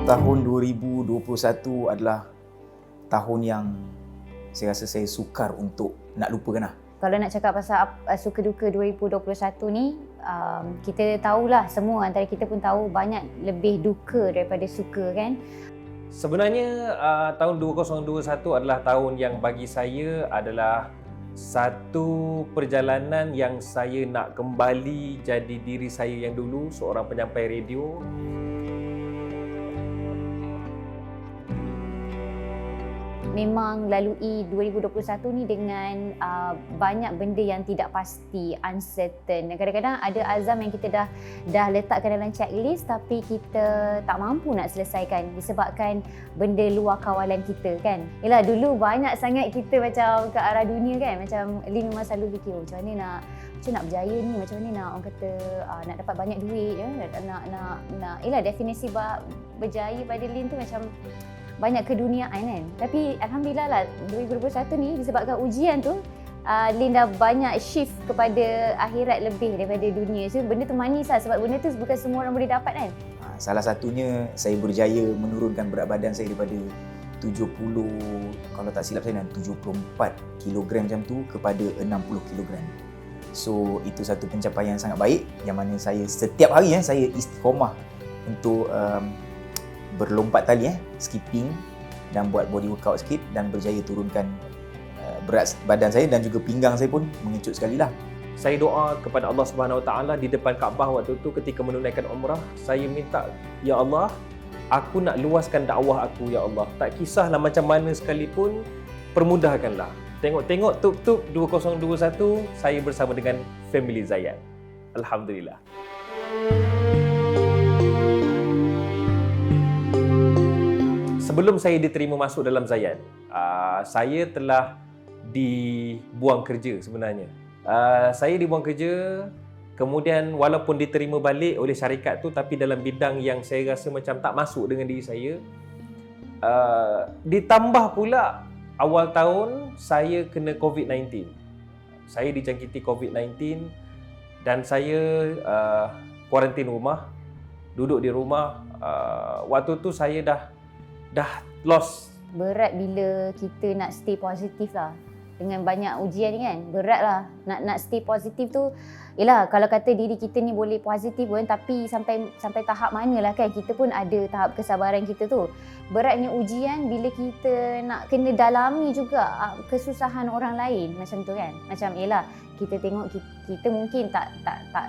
Tahun 2021 adalah tahun yang saya rasa saya sukar untuk nak lupakan lah. Kalau nak cakap pasal suka duka 2021 ni, kita tahulah, semua antara kita pun tahu banyak lebih duka daripada suka kan. Sebenarnya tahun 2021 adalah tahun yang bagi saya adalah satu perjalanan yang saya nak kembali jadi diri saya yang dulu, seorang penyampai radio. Memang lalui 2021 ni dengan banyak benda yang tidak pasti, uncertain. Dan kadang-kadang ada azam yang kita dah letakkan dalam checklist tapi kita tak mampu nak selesaikan disebabkan benda luar kawalan kita kan. Yelah, dulu banyak sangat kita macam ke arah dunia kan. Macam Lin memang selalu fikir macam mana nak berjaya ni, macam mana nak orang kata nak dapat banyak duit ya? nak yelah, definisi berjaya pada Lin tu macam banyak keduniaan kan. Tapi alhamdulillah lah 2021 ni disebabkan ujian tu Lin dah banyak shift kepada akhirat lebih daripada dunia. So benda tu manis lah sebab benda tu bukan semua orang boleh dapat kan. Salah satunya saya berjaya menurunkan berat badan saya daripada 70, kalau tak silap saya 74 kilogram macam tu kepada 60 kilogram. So itu satu pencapaian sangat baik yang mana saya setiap hari saya istiqomah untuk berlompat tali, skipping dan buat body workout sikit dan berjaya turunkan berat badan saya dan juga pinggang saya pun mengecut sekali lah. Saya doa kepada Allah Subhanahu Wa Taala di depan Kaabah waktu tu ketika menunaikan umrah, saya minta, ya Allah, aku nak luaskan dakwah aku ya Allah. Tak kisahlah macam mana sekalipun, permudahkanlah. Tengok-tengok tup-tup 2021 saya bersama dengan family Zayan. Alhamdulillah. Sebelum saya diterima masuk dalam Zayan, saya telah dibuang kerja sebenarnya. Saya dibuang kerja, kemudian walaupun diterima balik oleh syarikat tu, tapi dalam bidang yang saya rasa macam tak masuk dengan diri saya. Ditambah pula awal tahun saya kena COVID-19. Saya dijangkiti COVID-19 dan saya kuarantin rumah, duduk di rumah. Waktu tu saya dah lost. Berat bila kita nak stay positif lah. Dengan banyak ujian ni kan, berat lah. Nak stay positif tu, yelah kalau kata diri kita ni boleh positif pun, tapi sampai tahap mana lah kan, kita pun ada tahap kesabaran kita tu. Beratnya ujian bila kita nak kena dalami juga kesusahan orang lain macam tu kan. Macam yelah, kita tengok kita mungkin tak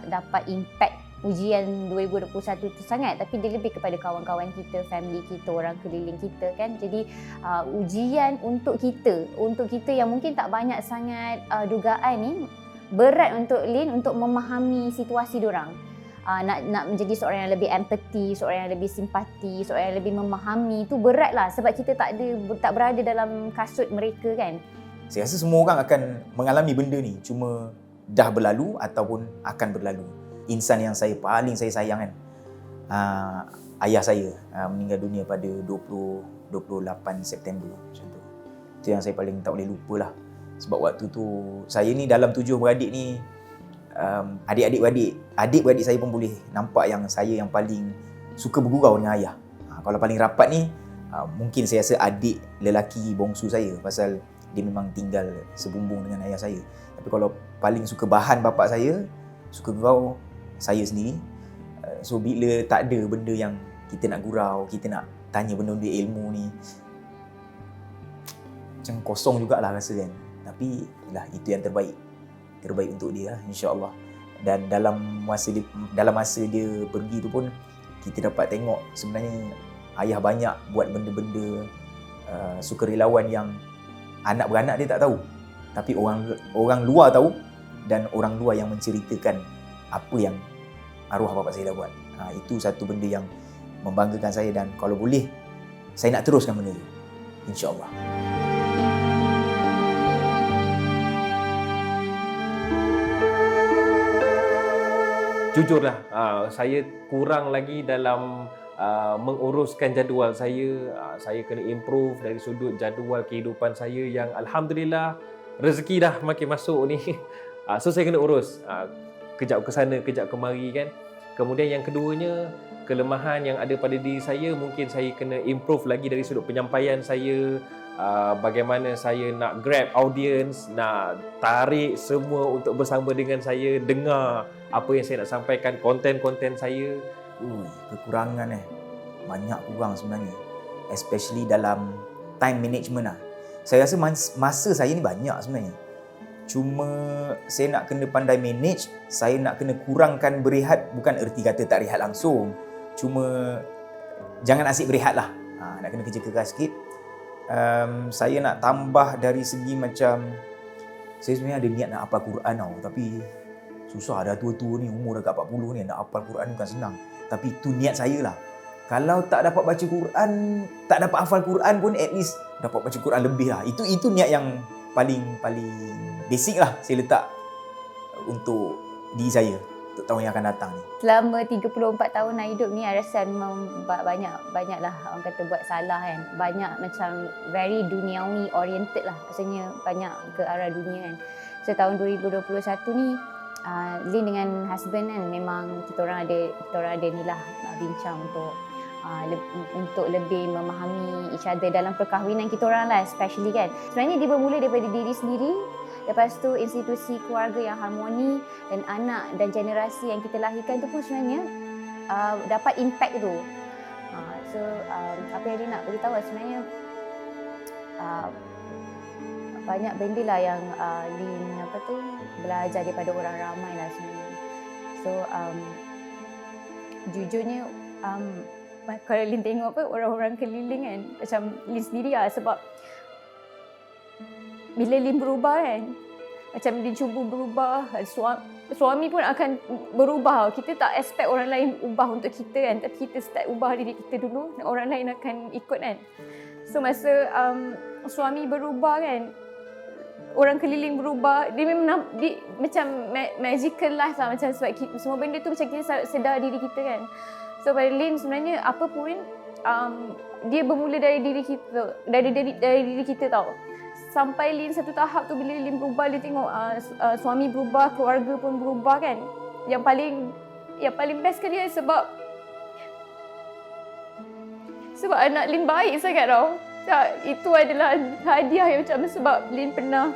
dapat impact ujian 2021 tu sangat, tapi dia lebih kepada kawan-kawan kita, family kita, orang keliling kita kan. Jadi ujian untuk kita yang mungkin tak banyak sangat dugaan ni, berat untuk Lin untuk memahami situasi diorang. Nak menjadi seorang yang lebih empathy, seorang yang lebih simpati, seorang yang lebih memahami, tu berat lah sebab kita tak berada dalam kasut mereka kan. Saya rasa semua orang akan mengalami benda ni, cuma dah berlalu ataupun akan berlalu. Insan yang paling saya sayang kan, ayah saya meninggal dunia pada 28 September macam tu. Itu yang saya paling tak boleh lupa lah. Sebab waktu tu saya ni dalam 7 beradik ni, adik-beradik saya pun boleh nampak yang saya yang paling suka bergurau dengan ayah. Kalau paling rapat ni mungkin saya rasa adik lelaki bongsu saya, pasal dia memang tinggal sebumbung dengan ayah saya. Tapi kalau paling suka bahan bapak saya, suka gurau saya sendiri. So bila tak ada benda yang kita nak gurau, kita nak tanya benda-benda ilmu ni, macam kosong jugalah rasa kan. Tapi lah, itu yang terbaik untuk dia lah, insya-Allah. Dan dalam masa dia pergi tu pun kita dapat tengok sebenarnya ayah banyak buat benda-benda sukarelawan yang anak beranak dia tak tahu, tapi orang luar tahu, dan orang luar yang menceritakan apa yang arwah bapa saya dah buat. Itu satu benda yang membanggakan saya, dan kalau boleh saya nak teruskan benda tu, insya-Allah. Jujurlah, saya kurang lagi dalam menguruskan jadual saya. Saya kena improve dari sudut jadual kehidupan saya yang alhamdulillah rezeki dah makin masuk ni. So saya kena urus kejap ke sana, kejap kemari kan. Kemudian yang keduanya, kelemahan yang ada pada diri saya, mungkin saya kena improve lagi dari sudut penyampaian saya, bagaimana saya nak grab audience, nak tarik semua untuk bersama dengan saya, dengar apa yang saya nak sampaikan, konten-konten saya. Kekurangan banyak kurang sebenarnya, especially dalam time management lah. Saya rasa masa saya ni banyak sebenarnya, cuma saya nak kena pandai manage. Saya nak kena kurangkan berehat, bukan erti kata tak rehat langsung, cuma jangan asyik berehat lah. Nak kena kerja keras sikit. Saya nak tambah dari segi macam, saya sebenarnya ada niat nak hafal Quran tau, tapi susah, dah tua-tua ni, umur dah kat 40 ni, nak hafal Quran bukan senang. Tapi tu niat saya lah. Kalau tak dapat baca Quran, tak dapat hafal Quran pun, at least dapat baca Quran lebih lah. Itu niat yang paling basic lah saya letak untuk diri saya untuk tahun yang akan datang ni. Selama 34 tahun nak hidup ni, I rasa memang banyak lah orang kata buat salah kan. Banyak macam very duniawi oriented lah. Maksudnya banyak ke arah dunia kan. So tahun 2021 ni, Lin dengan husband kan, memang kita orang ada ni lah bincang untuk lebih memahami each other dalam perkahwinan kita orang lah, especially kan. Sebenarnya dia bermula daripada diri sendiri, lepas tu institusi keluarga yang harmoni, dan anak dan generasi yang kita lahirkan tu pun sebenarnya dapat impact tu. So apa yang dia nak beritahu sebenarnya, banyak benda lah yang Lin belajar daripada orang ramai lah sebenarnya. So jujurnya kalau Lin tengok orang-orang keliling kan, macam Lin sendiri lah, sebab bila Lin berubah kan, macam Lin cuba berubah, suami pun akan berubah. Kita tak expect orang lain ubah untuk kita kan, tapi kita start ubah diri kita dulu, dan orang lain akan ikut kan. So masa suami berubah kan, orang keliling berubah, dia memang macam magical life lah, macam sebab semua benda tu macam kita sedar diri kita kan. So pada Lin sebenarnya apa pun dia bermula dari diri kita, dari diri kita tau. Sampai Lin satu tahap tu, bila Lin berubah, Lin tengok suami berubah, keluarga pun berubah kan. Yang paling best sekali sebab anak Lin baik sangat tau. Tak, itu adalah hadiah yang macam, sebab Lin pernah,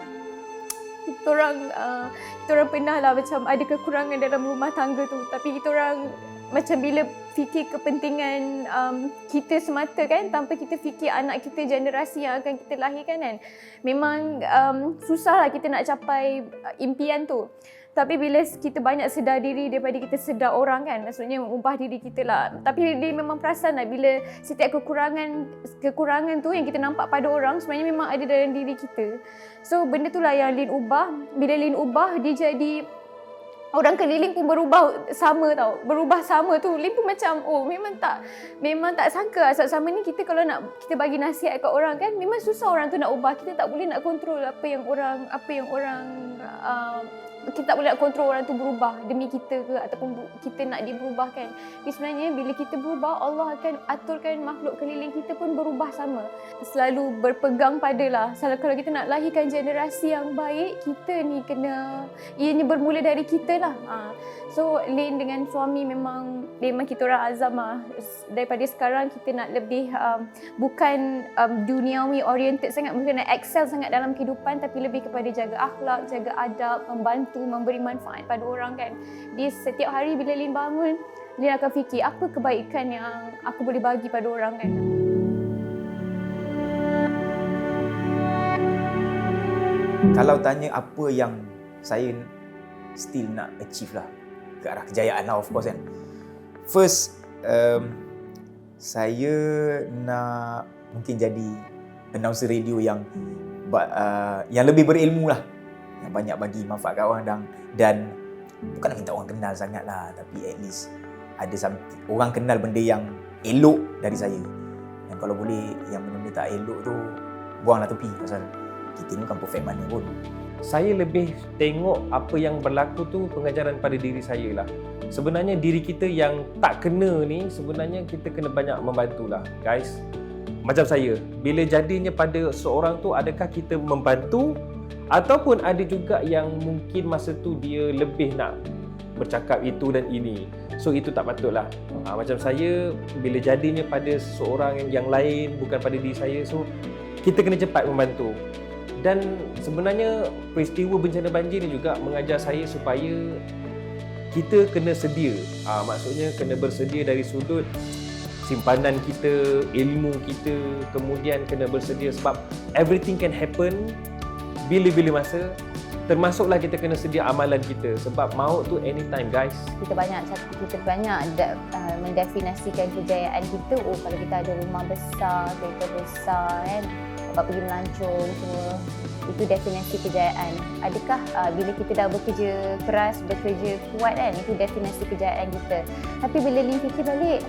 kita orang pernah lah macam ada kekurangan dalam rumah tangga tu, tapi kita orang macam bila fikir kepentingan kita semata kan, tanpa kita fikir anak kita, generasi yang akan kita lahirkan kan, memang susah lah kita nak capai impian tu. Tapi bila kita banyak sedar diri daripada kita sedar orang kan, maksudnya mengubah diri kita lah. Tapi dia memang perasan lah, bila setiap kekurangan tu yang kita nampak pada orang, sebenarnya memang ada dalam diri kita. So benda tu lah yang Lin ubah. Bila Lin ubah, dia jadi orang keliling pun berubah sama tau. Berubah sama tu, Lin pun macam, memang tak sangka lah. Sama ni kita kalau nak kita bagi nasihat kat orang kan, memang susah orang tu nak ubah. Kita tak boleh nak kontrol apa yang orang kita tak boleh nak kontrol orang tu berubah demi kita ke, ataupun kita nak dia berubah kan. Tapi sebenarnya bila kita berubah, Allah akan aturkan makhluk keliling kita pun berubah sama. Selalu berpegang padalah, kalau kita nak lahirkan generasi yang baik, kita ni ianya bermula dari kita lah. So Lin dengan suami memang kita orang azam lah. Daripada sekarang kita nak lebih bukan duniawi oriented sangat, bukan nak excel sangat dalam kehidupan, tapi lebih kepada jaga akhlak, jaga adab, membantu, memberi manfaat pada orang kan. Di setiap hari bila Lin bangun, Lin akan fikir apa kebaikan yang aku boleh bagi pada orang kan. Kalau tanya apa yang saya still nak achieve lah ke arah kejayaan lah, of course kan. First, saya nak mungkin jadi announcer radio yang lebih berilmu lah, yang banyak bagi manfaat kat orang, dan bukan nak minta orang kenal sangat lah, tapi at least ada orang kenal benda yang elok dari saya. Dan kalau boleh yang benda-benda tak elok tu buanglah tepi, pasal kita ni bukan perfect mana pun. Saya lebih tengok apa yang berlaku tu pengajaran pada diri saya lah. Sebenarnya diri kita yang tak kena ni, sebenarnya kita kena banyak membantulah guys. Macam saya, bila jadinya pada seorang tu, adakah kita membantu, ataupun ada juga yang mungkin masa tu dia lebih nak bercakap itu dan ini. So itu tak patutlah. Macam saya, bila jadinya pada seseorang yang lain, bukan pada diri saya, so kita kena cepat membantu. Dan sebenarnya peristiwa bencana banjir ni juga mengajar saya supaya kita kena sedia. Maksudnya kena bersedia dari sudut simpanan kita, ilmu kita, kemudian kena bersedia sebab everything can happen bila-bila masa. Termasuklah kita kena sedia amalan kita sebab maut tu anytime guys. Kita banyak mendefinisikan kejayaan kita. Oh, kalau kita ada rumah besar, kereta besar kan, dapat pergi melancong semua, itu definisi kejayaan. Adakah bila kita dah bekerja keras, bekerja kuat kan, itu definisi kejayaan kita. Tapi bila Lin fikir balik,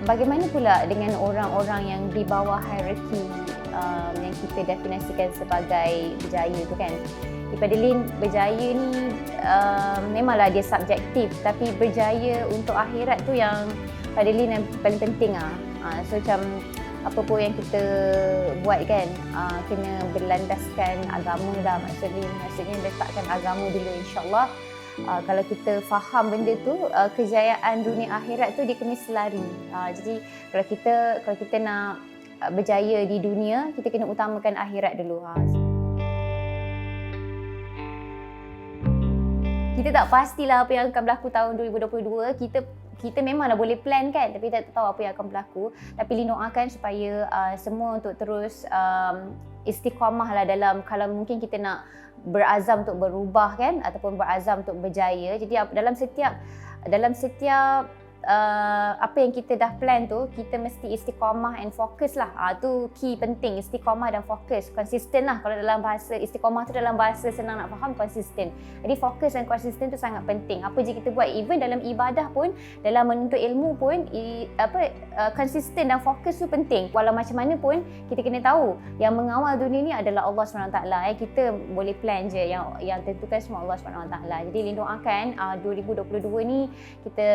bagaimana pula dengan orang-orang yang di bawah hierarki yang kita definisikan sebagai berjaya tu kan? Daripada Lin, berjaya ni memanglah dia subjektif, tapi berjaya untuk akhirat tu yang pada Lin yang paling penting lah. So macam apa pun yang kita buat kan, kena berlandaskan agama lah. Maksudnya letakkan agama dulu, insyaAllah. Kalau kita faham benda tu, kejayaan dunia akhirat tu dia kena selari. Jadi kalau kita nak berjaya di dunia, kita kena utamakan akhirat dulu. Kita tak pastilah apa yang akan berlaku tahun 2022. Kita memanglah boleh plan kan, tapi tak tahu apa yang akan berlaku. Tapi Lin doakan supaya semua untuk terus istiqamah lah dalam, kalau mungkin kita nak berazam untuk berubah kan, ataupun berazam untuk berjaya. Jadi dalam setiap apa yang kita dah plan tu, kita mesti istiqamah and fokus lah. Tu key penting, istiqamah dan fokus, konsisten lah. Kalau dalam bahasa istiqamah tu, dalam bahasa senang nak faham, konsisten. Jadi fokus dan konsisten tu sangat penting. Apa je kita buat, even dalam ibadah pun, dalam menuntut ilmu pun, konsisten dan fokus tu penting. Walau macam mana pun, kita kena tahu yang mengawal dunia ni adalah Allah SWT. Kita boleh plan je, yang tentukan semua Allah SWT. Jadi Lin doakan 2022 ni kita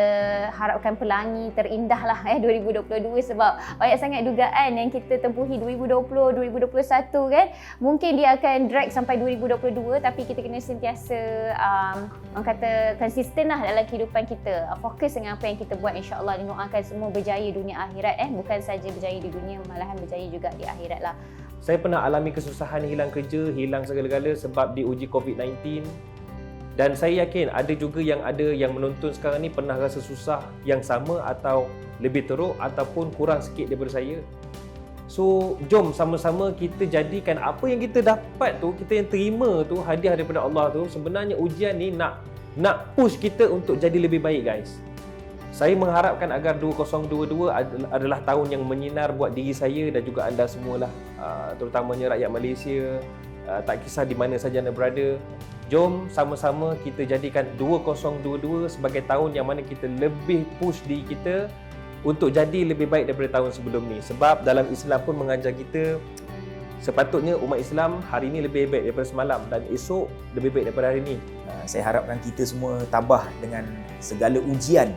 harapkan pelangi terindah lah 2022, sebab banyak sangat dugaan yang kita tempuhi 2020, 2021 kan. Mungkin dia akan drag sampai 2022, tapi kita kena sentiasa orang kata konsisten lah dalam kehidupan kita. Fokus dengan apa yang kita buat, insya-Allah. Doakan semua berjaya dunia akhirat bukan saja berjaya di dunia, malahan berjaya juga di akhirat lah. Saya pernah alami kesusahan hilang kerja, hilang segala-gala sebab diuji COVID-19. Dan saya yakin ada juga yang menonton sekarang ni pernah rasa susah yang sama atau lebih teruk ataupun kurang sikit daripada saya. So, jom sama-sama kita jadikan apa yang kita dapat tu, kita yang terima tu, hadiah daripada Allah tu. Sebenarnya ujian ni nak push kita untuk jadi lebih baik guys. Saya mengharapkan agar 2022 adalah tahun yang menyinar buat diri saya dan juga anda semualah, terutamanya rakyat Malaysia, tak kisah di mana saja anda berada. Jom sama-sama kita jadikan 2022 sebagai tahun yang mana kita lebih push diri kita untuk jadi lebih baik daripada tahun sebelum ni. Sebab dalam Islam pun mengajar kita, sepatutnya umat Islam hari ini lebih baik daripada semalam dan esok lebih baik daripada hari ini. Saya harapkan kita semua tabah dengan segala ujian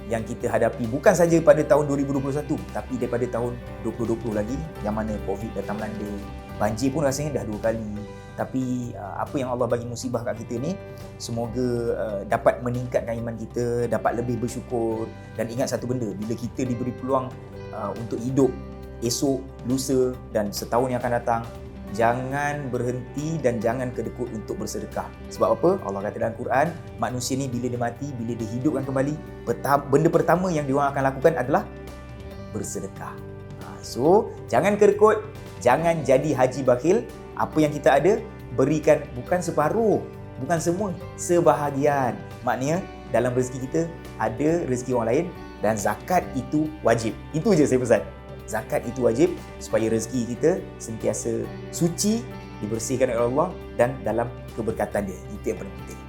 yang kita hadapi, bukan saja pada tahun 2021 tapi daripada tahun 2020 lagi, yang mana COVID datang melanda. Banjir pun rasanya dah 2 kali. Tapi apa yang Allah bagi musibah kat kita ni, semoga dapat meningkatkan iman kita, dapat lebih bersyukur. Dan ingat satu benda, bila kita diberi peluang untuk hidup esok, lusa dan setahun yang akan datang, jangan berhenti dan jangan kedekut untuk bersedekah. Sebab apa? Allah kata dalam Quran, manusia ni bila dia mati, bila dia hidupkan kembali, benda pertama yang dia akan lakukan adalah bersedekah. So, jangan kedekut, jangan jadi haji bakhil. Apa yang kita ada, berikan bukan separuh, bukan semua, sebahagian. Maknanya dalam rezeki kita ada rezeki orang lain dan zakat itu wajib. Itu je saya pesan. Zakat itu wajib supaya rezeki kita sentiasa suci, dibersihkan oleh Allah dan dalam keberkatan dia. Itu yang paling penting.